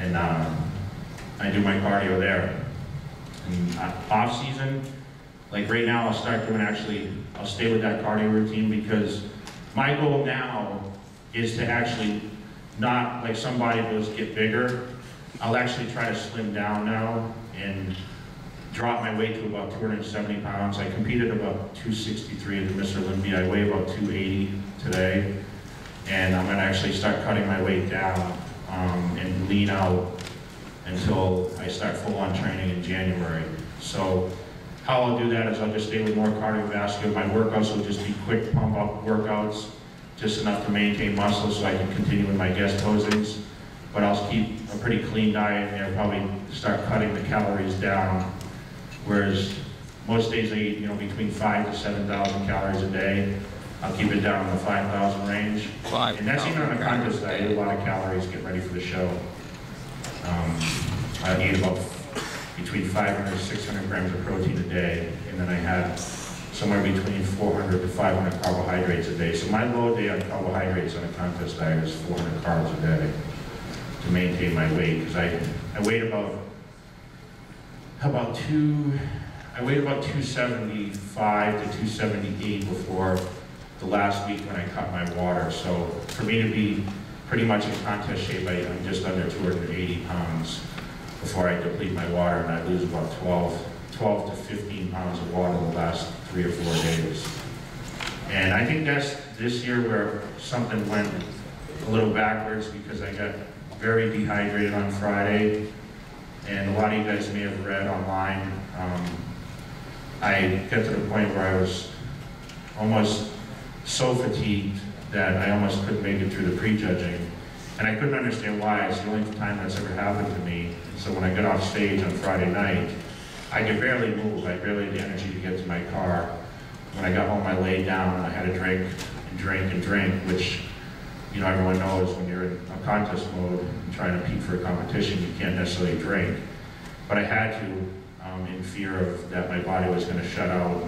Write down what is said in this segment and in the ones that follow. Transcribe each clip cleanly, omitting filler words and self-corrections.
and I do my cardio there. And off season, like right now, I'll start doing I'll stay with that cardio routine because my goal now is to actually not like some bodybuilders get bigger. I'll actually try to slim down now and drop my weight to about 270 pounds. I competed about 263 at the Mr. Olympia. I weigh about 280 today. And I'm gonna actually start cutting my weight down and lean out until I start full-on training in January. So how I'll do that is I'll just stay with more cardiovascular. My workouts will just be quick pump-up workouts, just enough to maintain muscle so I can continue with my guest posings. But I'll keep a pretty clean diet and probably start cutting the calories down. Whereas most days I eat, between 5,000 to 7,000 calories a day. I'll keep it down in the 5,000 range. And that's even on a contest that I eat a lot of calories, get ready for the show. I eat about between 500 to 600 grams of protein a day, and then I have somewhere between 400 to 500 carbohydrates a day. So my low day on carbohydrates on a contest diet is 400 carbs a day to maintain my weight, because I weighed about 275 to 278 before the last week when I cut my water. So for me to be pretty much in contest shape, I'm just under 280 pounds before I deplete my water, and I lose about 12 to 15 pounds of water the last 3 or 4 days. And I think that's this year where something went a little backwards, because I got very dehydrated on Friday, and a lot of you guys may have read online. I got to the point where I was almost so fatigued that I almost couldn't make it through the prejudging. And I couldn't understand why. It's the only time that's ever happened to me. So when I got off stage on Friday night, I could barely move. I barely had the energy to get to my car. When I got home, I laid down and I had to drink and drink and drink, which, everyone knows when you're in a contest mode and trying to peak for a competition, you can't necessarily drink. But I had to, in fear of that my body was going to shut out,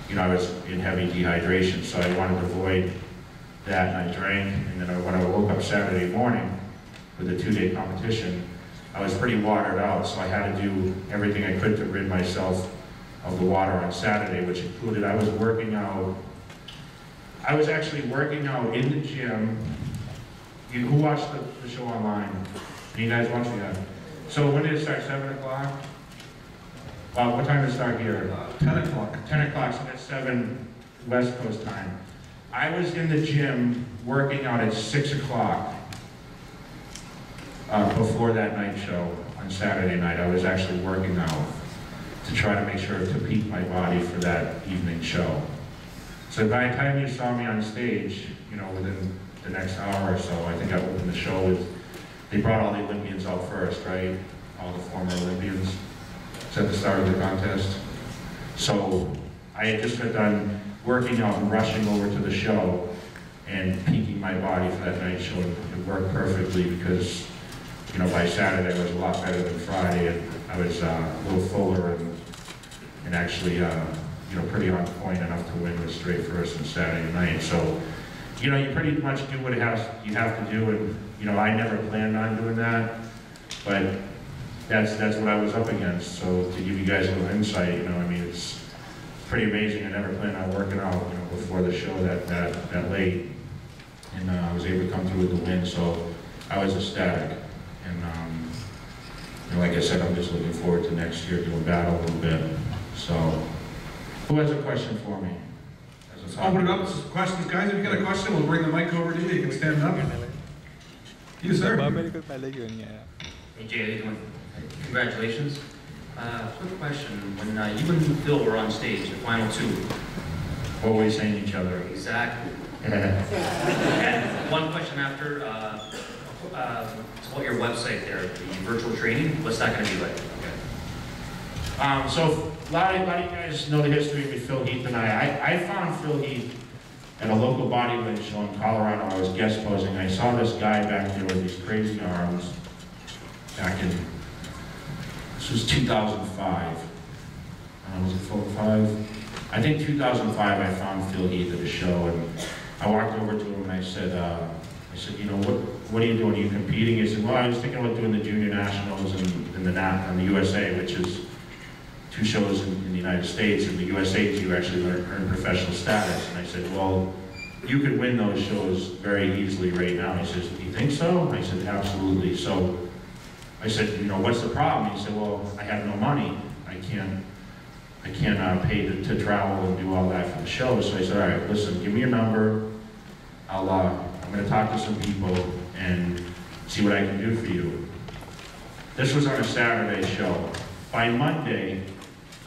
and I was in heavy dehydration, so I wanted to avoid that, and I drank. And then when I woke up Saturday morning with the 2-day competition, I was pretty watered out, so I had to do everything I could to rid myself of the water on Saturday, which included I was working out. I was actually working out in the gym. Who watched the show online? Any you guys watching that? So when did it start? 7 o'clock? What time did it start here? 10 o'clock. 10 o'clock, so that's 7 West Coast time. I was in the gym working out at 6 o'clock before that night show on Saturday night. I was actually working out to try to make sure to peak my body for that evening show. So by the time you saw me on stage, within the next hour or so, I think I opened the show with, they brought all the Olympians out first, right? All the former Olympians. It's at the start of the contest. So I had just got done working out and rushing over to the show and peaking my body for that night show. It worked perfectly because, by Saturday I was a lot better than Friday, and I was a little fuller and actually, pretty on point enough to win with straight first on Saturday night. So, you pretty much do what you have to do, and I never planned on doing that, but that's what I was up against. So to give you guys a little insight, it's pretty amazing. I never planned on working out, before the show that late, and I was able to come through with the win. So I was ecstatic, and like I said, I'm just looking forward to next year doing battle a little bit. So, who has a question for me? Let's open it up to questions, guys. If you got a question, we'll bring the mic over to you. You can stand up. You, sir. Hey Jay, how you doing? Congratulations. Quick question. When you and Phil were on stage, the final 2. What were we saying to each other? Exactly. And one question after, about your website there, the virtual training, what's that going to be like? Okay. So a lot of you guys know the history with Phil Heath and I found Phil Heath at a local bodybuilding show in Colorado. I was guest posing. I saw this guy back there with these crazy arms back in, this was 2005. Was it 4-5? I think 2005 I found Phil Heath at a show, and I walked over to him and I said, what are you doing? Are you competing? He said, well, I was thinking about doing the Junior Nationals and the USA, which is 2 shows in the United States. In the USA, you actually earn professional status. And I said, well, you could win those shows very easily right now. He says, do you think so? I said, absolutely. So I said, you know, what's the problem? He said, well, I have no money. I can't pay to travel and do all that for the show. So I said, all right, listen, give me your number. I'm going to talk to some people and see what I can do for you. This was on a Saturday show. By Monday,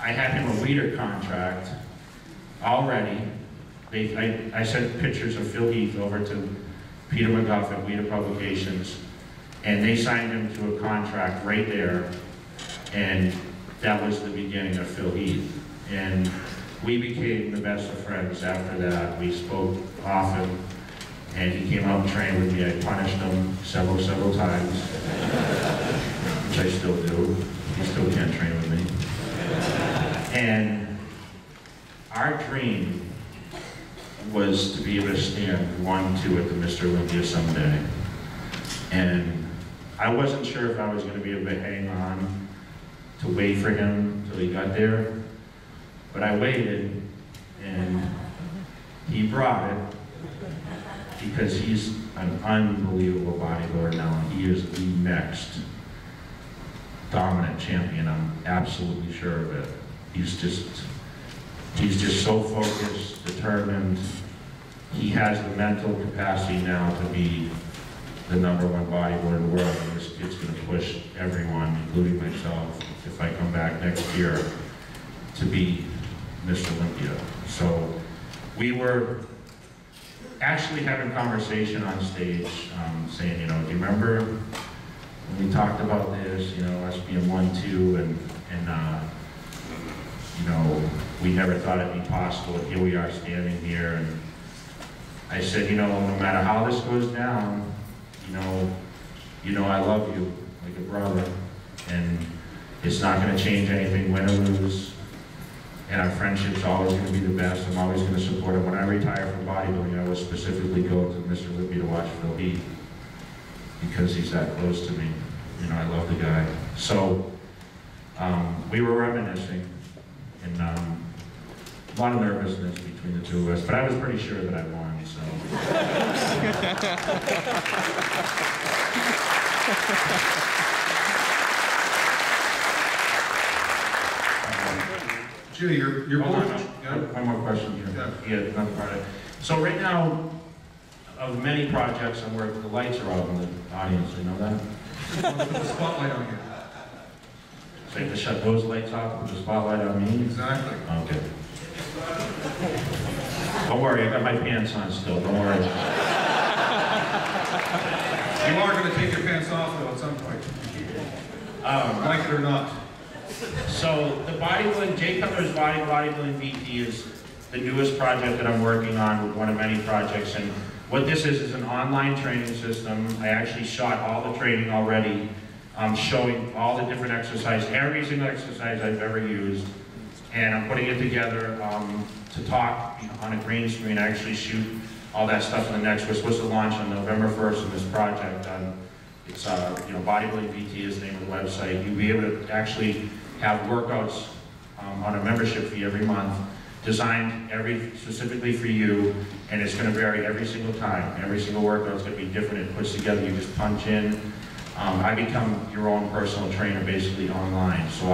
I had him a Weeder contract already. I sent pictures of Phil Heath over to Peter McGuff at Weeder Publications, and they signed him to a contract right there, and that was the beginning of Phil Heath. And we became the best of friends after that. We spoke often, and he came out and trained with me. I punished him several times, which I still do. He still can't train with me. And our dream was to be able to stand 1-2 at the Mr. Olympia someday. And I wasn't sure if I was going to be able to hang on to wait for him till he got there, but I waited, and he brought it because he's an unbelievable bodybuilder now. He is the next dominant champion. I'm absolutely sure of it. He's just so focused, determined. He has the mental capacity now to be the #1 bodybuilder in the world, and this kid's going to push everyone, including myself, if I come back next year, to be Mr. Olympia. So we were actually having a conversation on stage, saying, you know, do you remember when we talked about this, you know, us being 1-2, and you know, we never thought it'd be possible, and here we are standing here. And I said, you know, no matter how this goes down, you know I love you like a brother, and it's not going to change anything, win or lose, and our friendship's always going to be the best. I'm always going to support him. When I retire from bodybuilding, I will specifically go to Mr. Olympia to watch Phil Heath, because he's that close to me. You know, I love the guy. So we were reminiscing, and a lot of nervousness between the 2 of us, but I was pretty sure that I won, so. Julie, you're Hold on, yeah? one more question here. Yeah, another part of it. So right now, of many projects I'm working, the lights are out in the audience, you know that? Put the spotlight on you. So you have to shut those lights off, put the spotlight on me? Exactly. Okay. Don't worry, I got my pants on still, don't worry. You are going to take your pants off, though, at some point. Like it or not. So the bodybuilding, Jay Cutler's bodybuilding VT is the newest project that I'm working on, one of many projects. And what this is an online training system. I actually shot all the training already, showing all the different exercises, every single exercise I've ever used. And I'm putting it together to talk on a green screen. I actually shoot all that stuff in the next. We're supposed to launch on November 1st in this project. It's Bodybuilding VT is the name of the website. You'll be able to actually have workouts on a membership fee every month, designed specifically for you, and it's going to vary every single time. Every single workout is going to be different. It puts together. You just punch in. I become your own personal trainer basically online. So